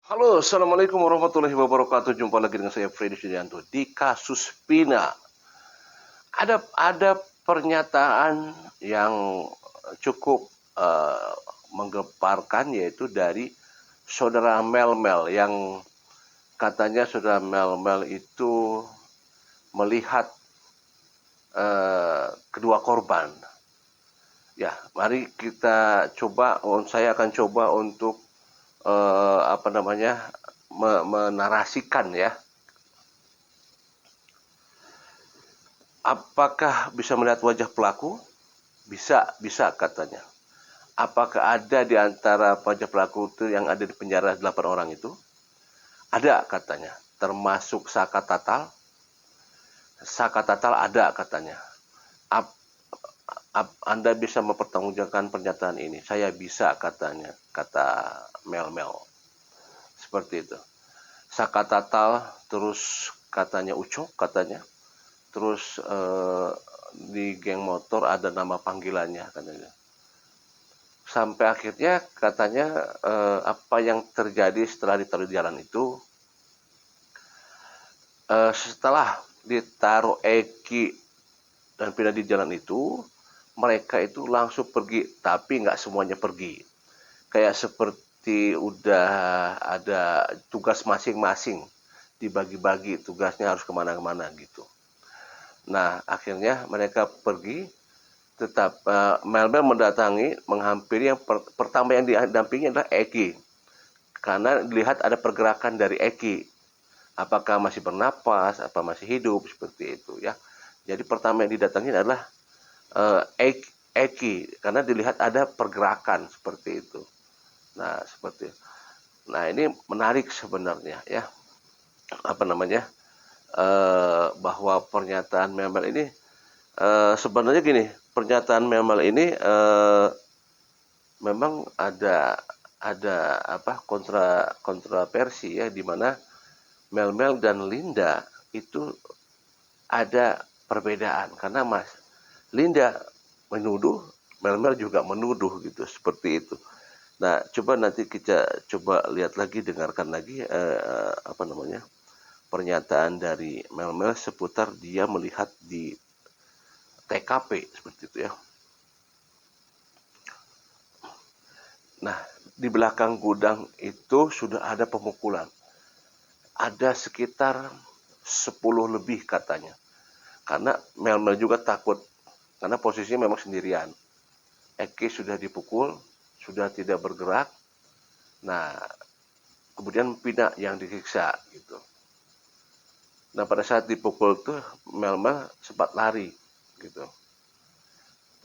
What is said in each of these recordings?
Halo, Assalamualaikum warahmatullahi wabarakatuh. Jumpa lagi dengan saya Freddy Sudianto di kasus Pina. Ada pernyataan yang cukup eh, menggemparkan, yaitu dari saudara Mel yang katanya saudara Mel itu melihat kedua korban. Ya, mari kita coba. Saya akan coba untuk menarasikan ya. Apakah bisa melihat wajah pelaku? Bisa katanya. Apakah ada di antara wajah pelaku itu yang ada di penjara 8 orang itu? Ada katanya. Termasuk Saka Tatal. Saka Tatal ada katanya. Ap, Anda bisa mempertanggungjawabkan pernyataan ini? Saya bisa katanya, kata Mel. Seperti itu. Saka Tatal, terus katanya Ucok katanya. Terus di geng motor ada nama panggilannya katanya. Sampai akhirnya katanya apa yang terjadi setelah ditaruh di jalan itu, setelah ditaruh Eki dan pindah di jalan itu, mereka itu langsung pergi, tapi nggak semuanya pergi. Kayak seperti udah ada tugas masing-masing, dibagi-bagi tugasnya harus kemana-kemana gitu. Nah, akhirnya mereka pergi, tetap Melbel mendatangi, menghampiri. Yang pertama yang didampingi adalah Eki, karena dilihat ada pergerakan dari Eki, apakah masih bernapas, apa masih hidup, seperti itu ya. Jadi pertama yang didatangi adalah Eki, karena dilihat ada pergerakan seperti itu. Nah, seperti itu. Nah, ini menarik sebenarnya ya, apa namanya, bahwa pernyataan Memel ini, sebenarnya gini, pernyataan Memel ini memang ada apa, kontroversi ya, di mana Mel dan Linda itu ada perbedaan, karena Linda menuduh, Mel juga menuduh gitu, seperti itu. Nah, coba nanti kita coba lihat lagi, dengarkan lagi apa namanya, pernyataan dari Mel seputar dia melihat di TKP seperti itu ya. Nah, di belakang gudang itu sudah ada pemukulan. Ada sekitar 10 lebih katanya. Karena Mel juga takut, karena posisinya memang sendirian. Eki sudah dipukul, sudah tidak bergerak. Nah, kemudian Pina yang disiksa gitu. Nah, pada saat dipukul tuh Mel sempat lari gitu.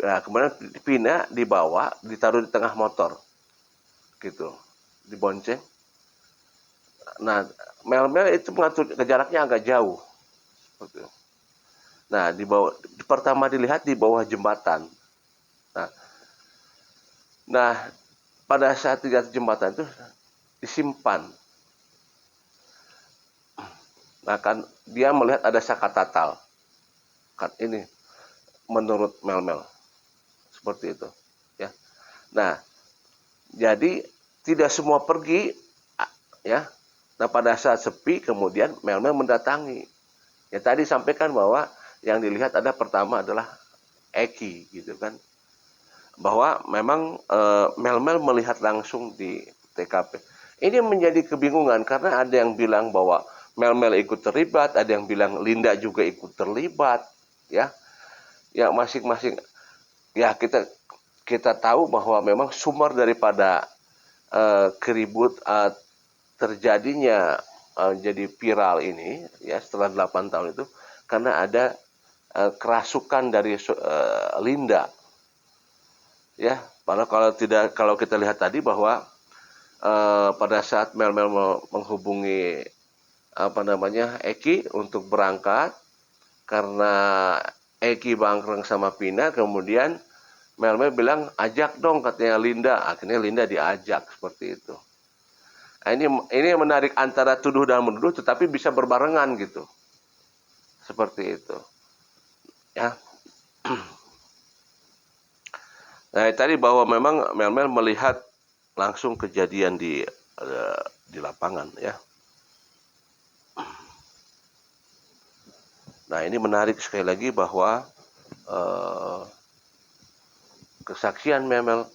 Nah, kemudian Pina dibawa, ditaruh di tengah motor gitu, dibonceng. Nah, Mel itu mengatur jaraknya agak jauh gitu. Nah, di bawah, pertama dilihat di bawah jembatan. Nah, nah, pada saat di atas jembatan itu disimpan. Nah, kan dia melihat ada Saka Tatal. Kan ini menurut Mel seperti itu ya. Nah, jadi tidak semua pergi ya. Nah, pada saat sepi kemudian Mel mendatangi. Ya, tadi sampaikan bahwa yang dilihat ada pertama adalah Eki gitu kan. Bahwa memang Mel melihat langsung di TKP. Ini menjadi kebingungan karena ada yang bilang bahwa Mel ikut terlibat, ada yang bilang Linda juga ikut terlibat, ya. Ya, masing-masing. Ya, kita tahu bahwa memang sumber daripada keribut terjadinya jadi viral ini ya setelah 8 tahun itu, karena ada kerasukan dari Linda ya. Padahal kalau kita lihat tadi bahwa pada saat Mel menghubungi apa namanya Eki untuk berangkat, karena Eki bangkreng sama Pina, kemudian Mel bilang ajak dong katanya Linda, akhirnya Linda diajak seperti itu. Nah, ini menarik antara tuduh dan menuduh, tetapi bisa berbarengan gitu, seperti itu ya. Nah, tadi bahwa memang Mel melihat langsung kejadian di lapangan ya. Nah, ini menarik sekali lagi bahwa kesaksian Memel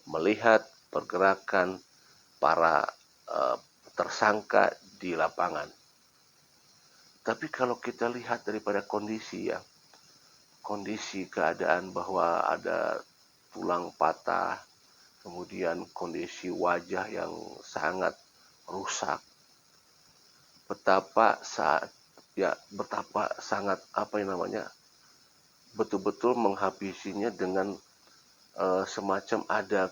melihat pergerakan para tersangka di lapangan. Tapi kalau kita lihat daripada kondisi ya, kondisi keadaan bahwa ada tulang patah, kemudian kondisi wajah yang sangat rusak, betapa sangat betul-betul menghabisinya dengan semacam ada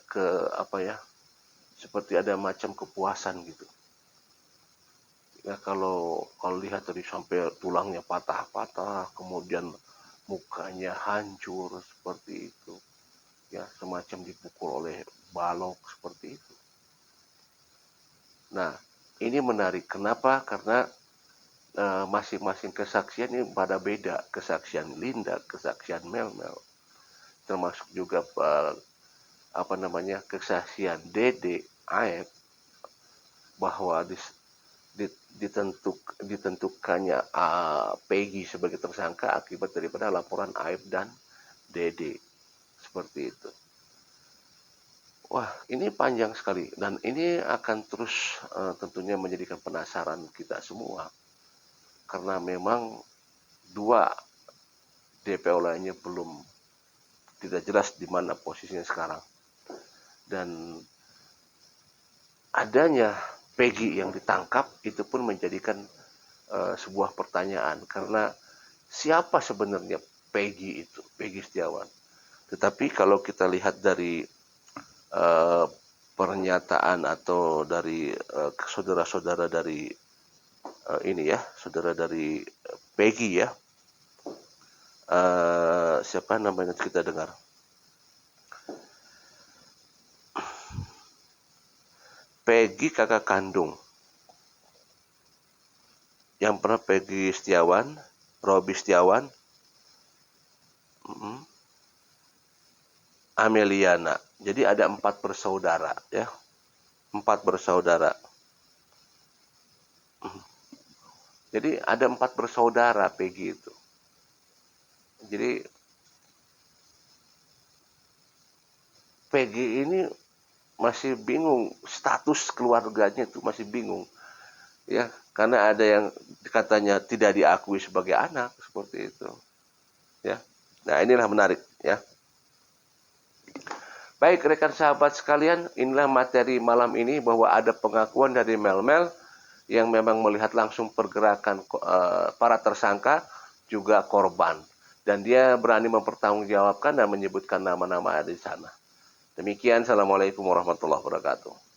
seperti ada macam kepuasan gitu. Ya kalau lihat tadi sampai tulangnya patah-patah, kemudian mukanya hancur seperti itu. Ya, semacam dipukul oleh balok seperti itu. Nah, ini menarik. Kenapa? Karena masing-masing kesaksian ini pada beda. Kesaksian Linda, kesaksian Melmel, termasuk juga kesaksian Dede, Aep, bahwa ditentukannya Peggy sebagai tersangka akibat daripada laporan Aep dan Dede. Seperti itu. Wah, ini panjang sekali dan ini akan terus tentunya menjadikan penasaran kita semua. Karena memang dua DPO lainnya belum tidak jelas di mana posisinya sekarang. Dan adanya Peggy yang ditangkap itu pun menjadikan sebuah pertanyaan karena siapa sebenarnya Peggy itu, Peggy Setiawan. Tetapi kalau kita lihat dari pernyataan atau dari saudara-saudara dari saudara dari Peggy ya, siapa namanya kita dengar? Peggy kakak kandung. Yang pernah Peggy Setiawan, Robi Setiawan, Ameliana. Jadi ada 4 bersaudara ya. 4 bersaudara. Jadi ada 4 bersaudara Peggy itu. Jadi Peggy ini masih bingung, status keluarganya itu masih bingung. Ya, karena ada yang katanya tidak diakui sebagai anak seperti itu. Ya. Nah, inilah menarik ya. Baik rekan sahabat sekalian, inilah materi malam ini bahwa ada pengakuan dari Melmel yang memang melihat langsung pergerakan para tersangka juga korban. Dan dia berani mempertanggungjawabkan dan menyebutkan nama-nama ada di sana. Demikian, Assalamualaikum warahmatullahi wabarakatuh.